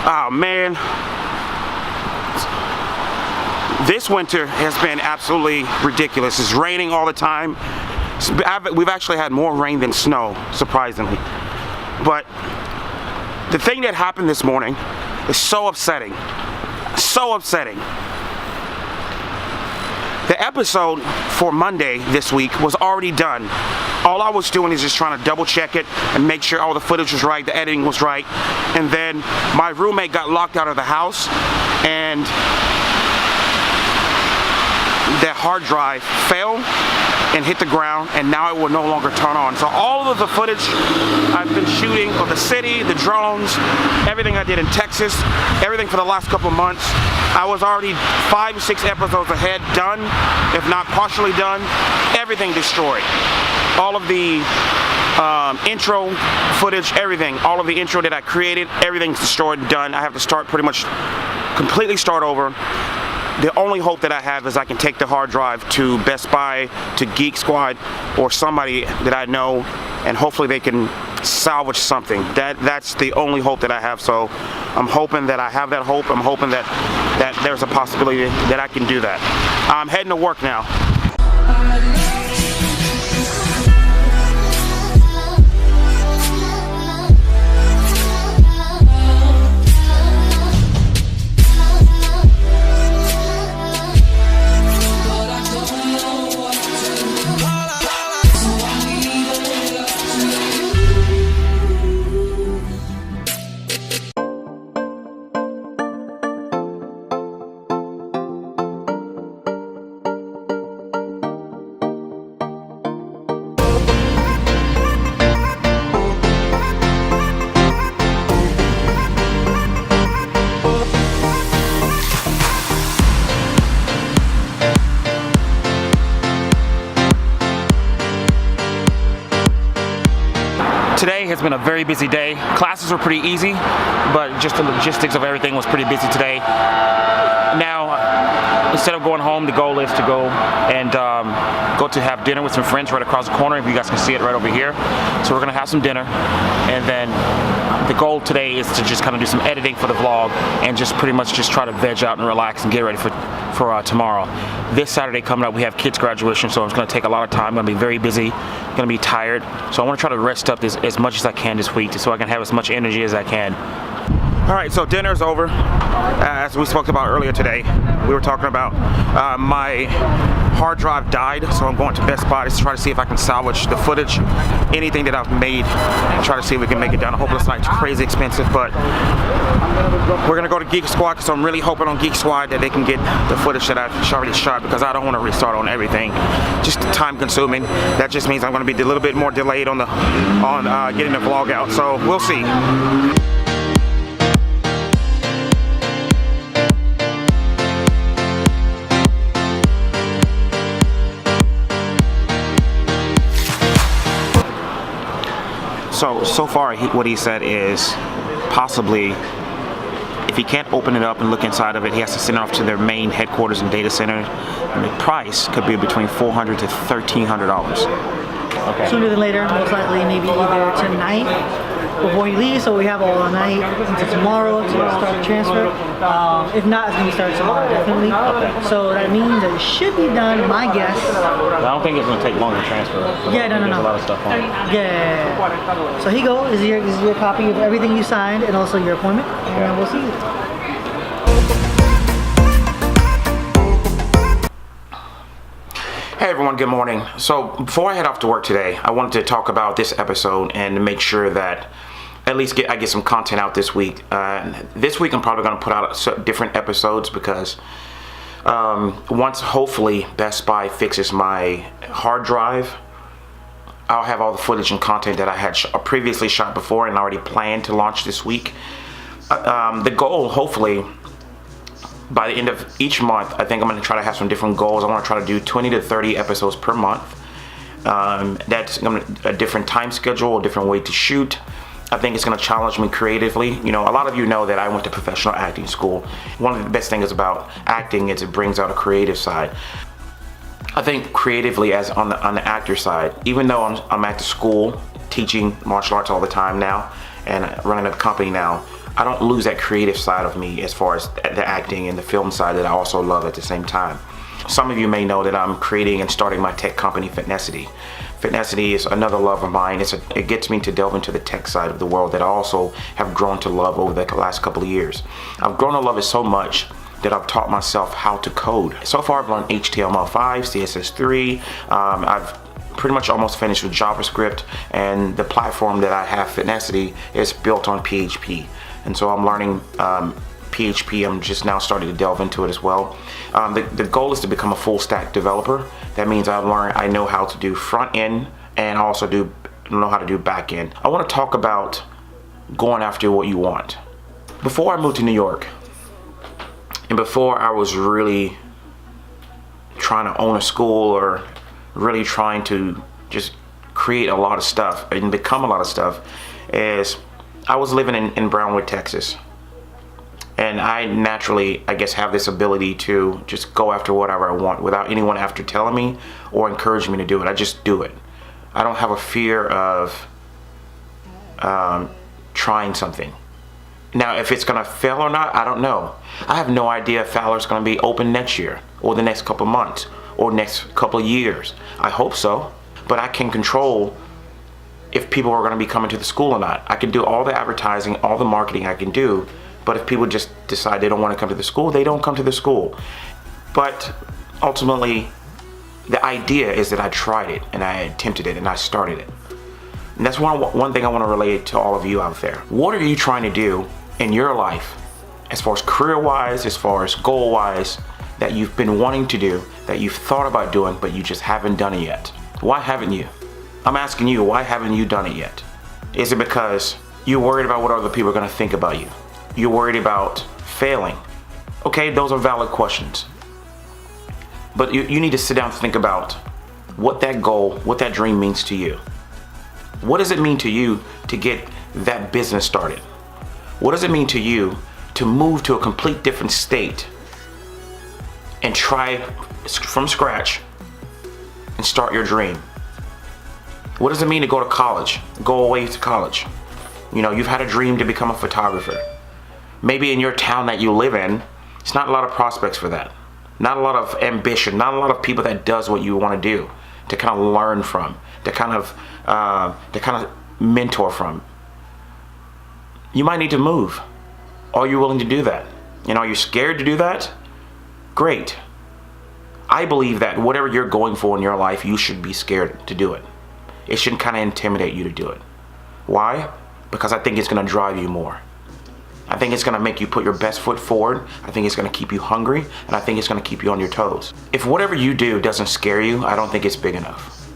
Oh man, this winter has been absolutely ridiculous. It's raining all the time. We've actually had more rain than snow, surprisingly. But the thing that happened this morning is so upsetting. So upsetting. The episode for Monday this week was already done. All I was doing is just trying to double check it and make sure all the footage was right, the editing was right. And then my roommate got locked out of the house and that hard drive fell and hit the ground, and now it will no longer turn on. So all of the footage I've been shooting of the city, the drones, everything I did in Texas, everything for the last couple of months, I was already 5 or 6 episodes ahead, done, if not partially done, everything destroyed. All of the intro footage, everything, all of the intro that I created, everything's destroyed and done. I have to start pretty much completely start over. The only hope that I have is I can take the hard drive to Best Buy, to Geek Squad, or somebody that I know, and hopefully they can salvage something. That's the only hope that I have. So I'm hoping that I have that hope. I'm hoping that there's a possibility that I can do that. I'm heading to work now. Today has been a very busy day. Classes were pretty easy, but just the logistics of everything was pretty busy today. Now, instead of going home, the goal is to go and go to have dinner with some friends right across the corner. If you guys can see it right over here. So we're gonna have some dinner, and then the goal today is to just kind of do some editing for the vlog and just pretty much just try to veg out and relax and get ready for tomorrow. This Saturday coming up, we have kids graduation, so it's going to take a lot of time. I'm going to be very busy, going to be tired, so I want to try to rest up as much as I can this week so I can have as much energy as I can. Alright, so dinner's over. As we spoke about earlier today, we were talking about my hard drive died, so I'm going to Best Buy to try to see if I can salvage the footage, anything that I've made, and try to see if we can make it down. I hope it's not crazy expensive, but we're going to go to Geek Squad because I'm really hoping on Geek Squad that they can get the footage that I've already shot, because I don't want to restart on everything. Just time consuming. That just means I'm going to be a little bit more delayed on getting the vlog out, so we'll see. So far what he said is possibly if he can't open it up and look inside of it, he has to send it off to their main headquarters and data center, and the price could be between $400 to $1,300. Okay. Sooner than later, most likely maybe either tonight before he leaves, so we have all night until tomorrow to start the transfer. If not, it's going to be started tomorrow, definitely. Okay. So that means that it should be done, my guess. I don't think it's going to take long to transfer. Yeah, no. There's a lot of stuff on it. Yeah. So here you go. This is your copy of everything you signed and also your appointment, and we'll see you. Hey everyone, good morning. So before I head off to work today, I wanted to talk about this episode and make sure that at least I get some content out this week. This week I'm probably going to put out different episodes because once hopefully Best Buy fixes my hard drive, I'll have all the footage and content that I had previously shot before and already planned to launch this week. The goal, hopefully, by the end of each month, I think I'm going to try to have some different goals. I want to try to do 20 to 30 episodes per month. That's a different time schedule, a different way to shoot. I think it's going to challenge me creatively. You know, a lot of you know that I went to professional acting school. One of the best things about acting is it brings out a creative side. I think creatively, as on the actor side, even though I'm at the school teaching martial arts all the time now and running a company now, I don't lose that creative side of me as far as the acting and the film side that I also love at the same time. Some of you may know that I'm creating and starting my tech company, Fitnessity. Fitnessity is another love of mine. It gets me to delve into the tech side of the world that I also have grown to love over the last couple of years. I've grown to love it so much that I've taught myself how to code. So far I've learned HTML5, CSS3, I've pretty much almost finished with JavaScript, and the platform that I have, Fitnessity, is built on PHP. And so I'm learning PHP. I'm just now starting to delve into it as well. The goal is to become a full stack developer. That means I know how to do front end and also know how to do back end. I want to talk about going after what you want. Before I moved to New York, and before I was really trying to own a school or really trying to just create a lot of stuff and become a lot of stuff, is I was living in Brownwood, Texas. And I naturally, I guess, have this ability to just go after whatever I want without anyone after telling me or encouraging me to do it. I just do it. I don't have a fear of trying something. Now, if it's gonna fail or not, I don't know. I have no idea if Fowler's gonna be open next year or the next couple months or next couple of years. I hope so, but I can control if people are gonna be coming to the school or not. I can do all the advertising, all the marketing I can do, but if people just decide they don't want to come to the school, they don't come to the school. But ultimately, the idea is that I tried it and I attempted it and I started it. And that's one thing I want to relate to all of you out there. What are you trying to do in your life, as far as career-wise, as far as goal-wise, that you've been wanting to do, that you've thought about doing, but you just haven't done it yet? Why haven't you? I'm asking you, why haven't you done it yet? Is it because you're worried about what other people are going to think about you? You're worried about failing? Okay, those are valid questions. But you need to sit down and think about what that goal, what that dream means to you. What does it mean to you to get that business started? What does it mean to you to move to a complete different state and try from scratch and start your dream? What does it mean to go to college, go away to college? You know, you've had a dream to become a photographer. Maybe in your town that you live in, it's not a lot of prospects for that. Not a lot of ambition, not a lot of people that does what you want to do, to kind of learn from, to kind of mentor from. You might need to move. Are you willing to do that? And are you scared to do that? Great. I believe that whatever you're going for in your life, you should be scared to do it. It shouldn't kind of intimidate you to do it. Why? Because I think it's going to drive you more. I think it's going to make you put your best foot forward. I think it's going to keep you hungry, and I think it's going to keep you on your toes. If whatever you do doesn't scare you, I don't think it's big enough.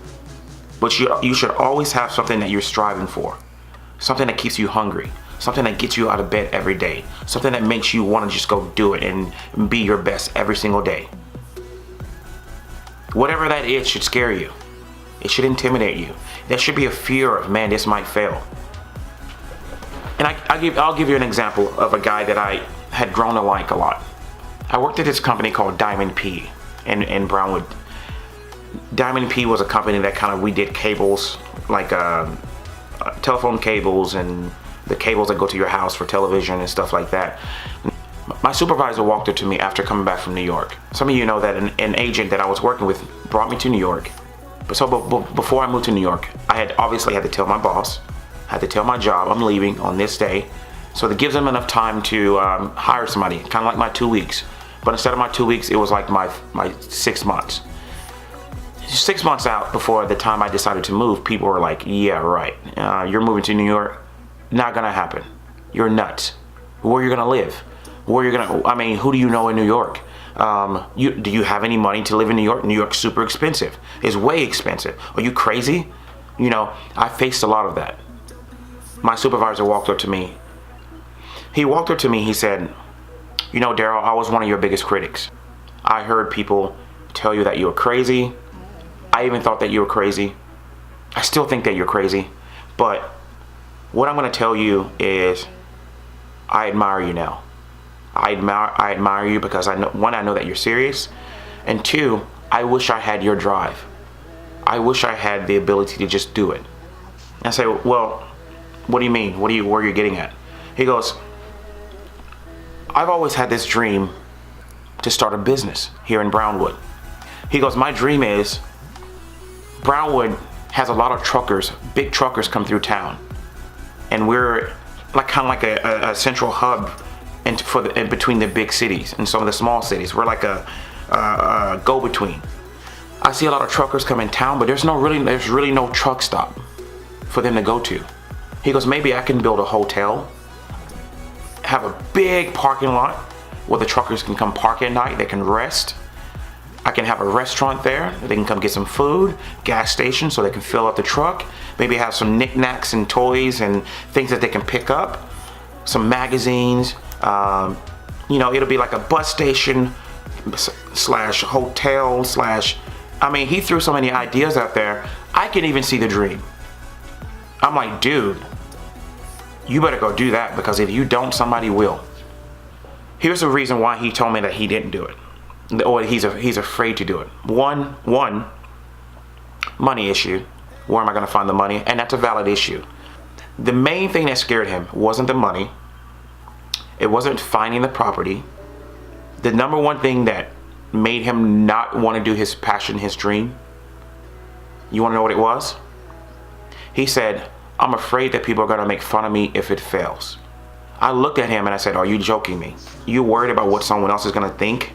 But you should always have something that you're striving for. Something that keeps you hungry. Something that gets you out of bed every day. Something that makes you want to just go do it and be your best every single day. Whatever that is should scare you. It should intimidate you. There should be a fear of, man, this might fail. And I'll give you an example of a guy that I had grown to like a lot. I worked at this company called Diamond P in Brownwood. Diamond P was a company that we did cables, like telephone cables and the cables that go to your house for television and stuff like that. My supervisor walked up to me after coming back from New York. Some of you know that an agent that I was working with brought me to New York. So before I moved to New York, I had obviously had to tell my boss, had to tell my job I'm leaving on this day. So that gives them enough time to hire somebody, kind of like my 2 weeks. But instead of my 2 weeks, it was like my 6 months. 6 months out before the time I decided to move, people were like, yeah, right. You're moving to New York? Not gonna happen. You're nuts. Where are you gonna live? Who do you know in New York? Do you have any money to live in New York? New York's super expensive. It's way expensive. Are you crazy? You know, I faced a lot of that. My supervisor walked up to me. He said, you know, Darryl, I was one of your biggest critics. I heard people tell you that you were crazy. I even thought that you were crazy. I still think that you're crazy. But what I'm going to tell you is I admire you now. I admire you because I know that you're serious. And two, I wish I had your drive. I wish I had the ability to just do it. And I say, well, what do you mean? Where are you getting at? He goes, I've always had this dream to start a business here in Brownwood. He goes, my dream is Brownwood has a lot of truckers, big truckers come through town. And we're like kind of like a central hub in between the big cities and some of the small cities. We're like a go-between. I see a lot of truckers come in town, but there's really no truck stop for them to go to. He goes, maybe I can build a hotel, have a big parking lot where the truckers can come park at night, they can rest. I can have a restaurant there, they can come get some food, gas station so they can fill up the truck, maybe have some knickknacks and toys and things that they can pick up, some magazines, you know, it'll be like a bus station slash hotel slash, I mean, he threw so many ideas out there, I can even see the dream. I'm like, dude, you better go do that, because if you don't, somebody will. Here's the reason why he told me that he didn't do it, or he's afraid to do it. One, money issue. Where am I going to find the money? And that's a valid issue. The main thing that scared him wasn't the money. It wasn't finding the property. The number one thing that made him not want to do his passion, his dream, you want to know what it was? He said, I'm afraid that people are going to make fun of me if it fails. I looked at him and I said, are you joking me? You worried about what someone else is going to think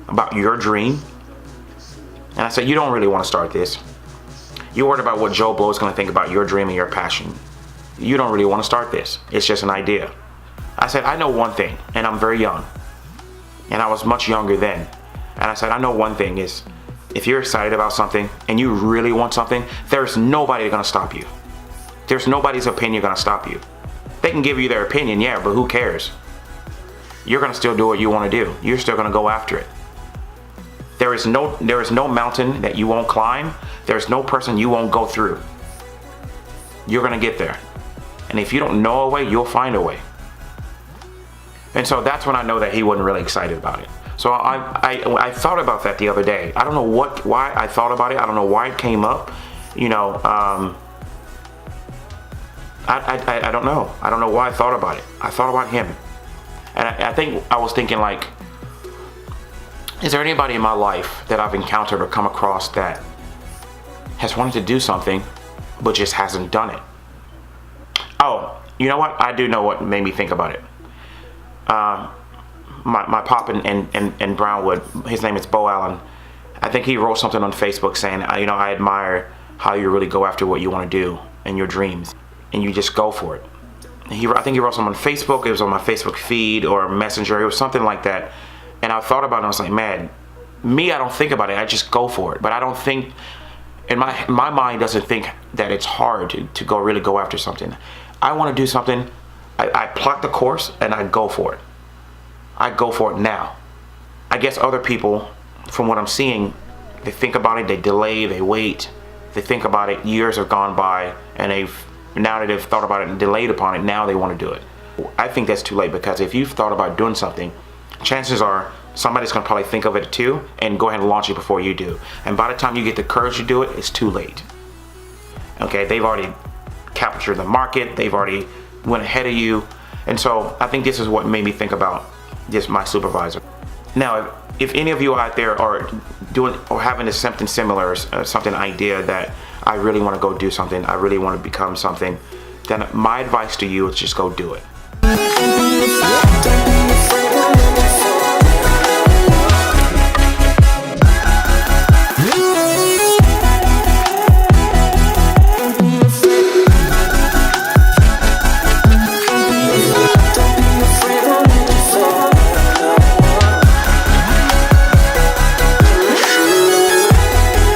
about your dream? And I said, you don't really want to start this. You're worried about what Joe Blow is going to think about your dream and your passion. You don't really want to start this. It's just an idea. I said, I know one thing, and I'm very young. And I was much younger then. And I said, I know one thing is, if you're excited about something and you really want something, there's nobody going to stop you. There's nobody's opinion going to stop you. They can give you their opinion, yeah, but who cares? You're going to still do what you want to do. You're still going to go after it. There is no mountain that you won't climb. There's no person you won't go through. You're going to get there. And if you don't know a way, you'll find a way. And so that's when I know that he wasn't really excited about it. So I thought about that the other day. I don't know why I thought about it. I don't know why it came up. You know, I don't know. I don't know why I thought about it. I thought about him. And I think I was thinking, like, is there anybody in my life that I've encountered or come across that has wanted to do something but just hasn't done it? Oh, you know what? I do know what made me think about it. My pop in Brownwood, his name is Bo Allen. I think he wrote something on Facebook saying, you know, I admire how you really go after what you want to do and your dreams, and you just go for it. I think he wrote something on Facebook. It was on my Facebook feed or Messenger. It was something like that. And I thought about it and I was like, man, me, I don't think about it. I just go for it. But I don't think, and my mind doesn't think that it's hard to really go after something. I want to do something. I plot the course and I go for it. I go for it now. I guess other people, from what I'm seeing, they think about it, they delay, they wait. They think about it, years have gone by, and now that they've thought about it and delayed upon it, now they want to do it. I think that's too late, because if you've thought about doing something, chances are somebody's going to probably think of it too and go ahead and launch it before you do. And by the time you get the courage to do it, it's too late. Okay, they've already captured the market, they've already went ahead of you. And so I think this is what made me think about just my supervisor. Now, if any of you out there are doing or having something similar, something idea that I really want to go do something, I really want to become something, then my advice to you is just go do it.